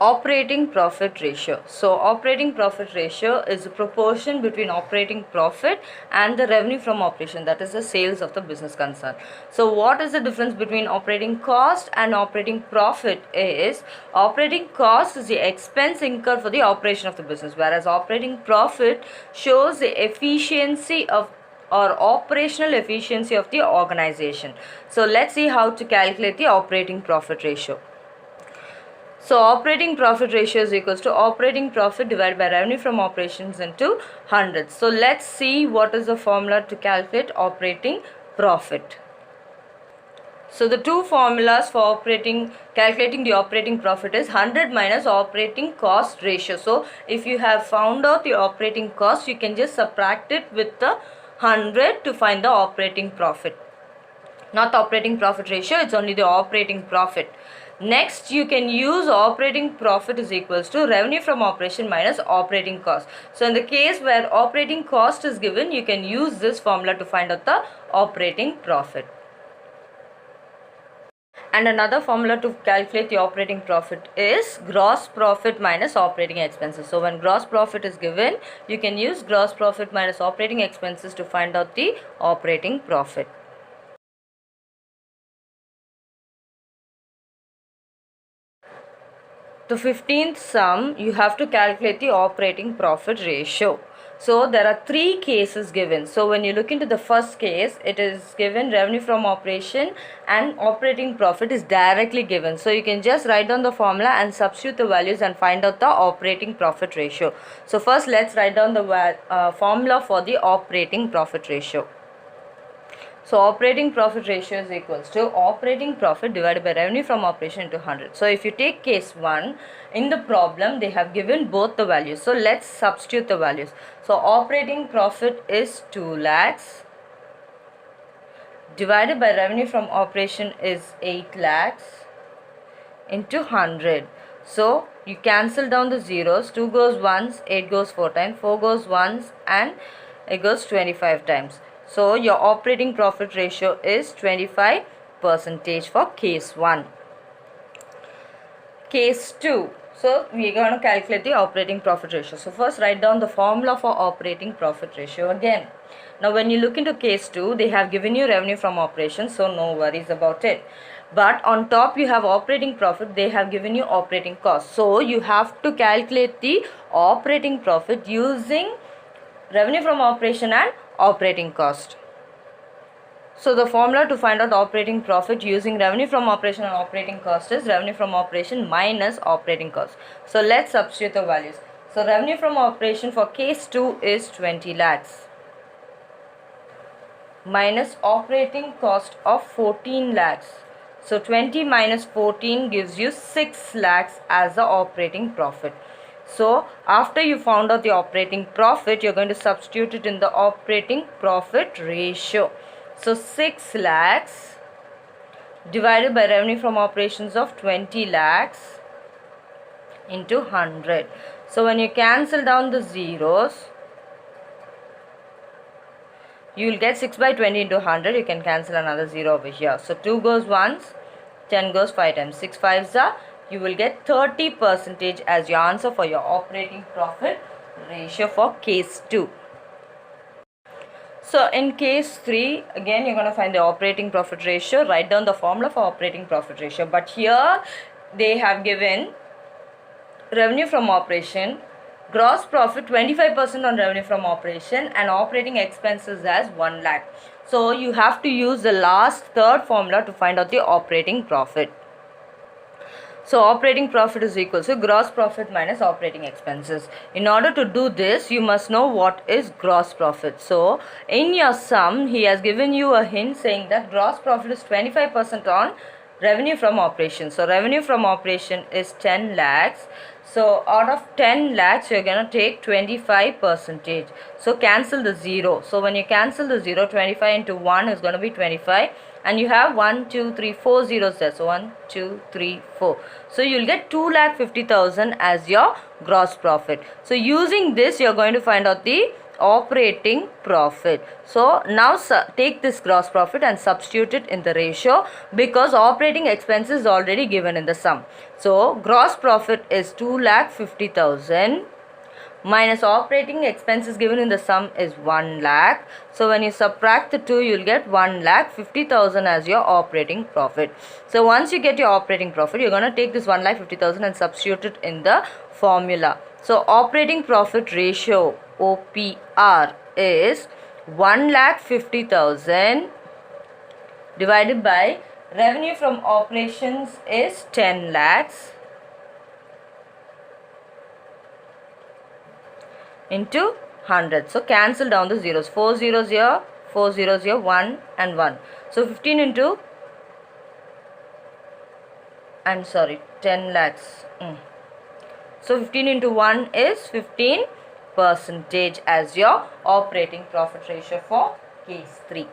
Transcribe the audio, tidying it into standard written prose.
operating profit ratio. So operating profit ratio is the proportion between operating profit and the revenue from operation, that is the sales of the business concern. So what is the difference between operating cost and operating profit is operating cost is the expense incurred for the operation of the business, whereas operating profit shows the efficiency of or operational efficiency of the organization. So let's see how to calculate the operating profit ratio. So operating profit ratio is equals to operating profit divided by revenue from operations into 100. So let's see what is the formula to calculate operating profit. So the two formulas for calculating the operating profit is 100 minus operating cost ratio. So if you have found out the operating cost, you can just subtract it with the 100 to find the operating profit. Not the operating profit ratio, it's only the operating profit. Next, you can use operating profit is equals to revenue from operation minus operating cost. So in the case where operating cost is given, you can use this formula to find out the operating profit. And another formula to calculate the operating profit is gross profit minus operating expenses. So when gross profit is given, you can use gross profit minus operating expenses to find out the operating profit. The 15th sum, you have to calculate the operating profit ratio. So there are three cases given. So when you look into the first case, it is given revenue from operation and operating profit is directly given. So you can just write down the formula and substitute the values and find out the operating profit ratio. So first let's write down the formula for the operating profit ratio. So operating profit ratio is equals to operating profit divided by revenue from operation into 100. So if you take case 1, in the problem they have given both the values. So let's substitute the values. So operating profit is 2 lakhs divided by revenue from operation is 8 lakhs into 100. So you cancel down the zeros. 2 goes once, 8 goes 4 times, 4 goes once, and it goes 25 times. So your operating profit ratio is 25% for case 1. Case 2. So we are going to calculate the operating profit ratio. So first write down the formula for operating profit ratio again. Now when you look into case 2, they have given you revenue from operations, so no worries about it. But on top you have operating profit, they have given you operating cost. So you have to calculate the operating profit using revenue from operation and operating cost. So the formula to find out operating profit using revenue from operation and operating cost is revenue from operation minus operating cost. So let's substitute the values. So revenue from operation for case 2 is 20 lakhs minus operating cost of 14 lakhs. So 20 minus 14 gives you 6 lakhs as the operating profit. So after you found out the operating profit, you're going to substitute it in the operating profit ratio. So 6 lakhs divided by revenue from operations of 20 lakhs into 100. So when you cancel down the zeros, you will get 6 by 20 into 100. You can cancel another 0 over here. So 2 goes once, 10 goes 5 times. 6 5s are, you will get 30% as your answer for your operating profit ratio for case 2. So in case 3, again you're going to find the operating profit ratio. Write down the formula for operating profit ratio. But here they have given revenue from operation, gross profit 25% on revenue from operation, and operating expenses as 1 lakh. So you have to use the last third formula to find out the operating profit. So operating profit is equal to gross profit minus operating expenses. In order to do this, you must know what is gross profit. So in your sum, he has given you a hint saying that gross profit is 25% on revenue from operation. So revenue from operation is 10 lakhs. So out of 10 lakhs, you're going to take 25%. So cancel the 0. So when you cancel the 0, 25 into 1 is going to be 25. And you have 1, 2, 3, 4 zeros there. So 1, 2, 3, 4. So you'll get 2,50,000 as your gross profit. So using this, you're going to find out the operating profit. So now take this gross profit and substitute it in the ratio, because operating expense is already given in the sum. So gross profit is 2,50,000 minus operating expenses given in the sum is 1 lakh. So when you subtract the two, you'll get 1,50,000 as your operating profit. So once you get your operating profit, you're going to take this 1,50,000 and substitute it in the formula. So operating profit ratio, OPR, is 1,50,000 divided by revenue from operations is 10 lakhs into 100. So cancel down the zeros. 4 zeros here, 4 zeros here, 1 and 1. So 15 into, 10 lakhs. So 15 into 1 is 15% as your operating profit ratio for case 3.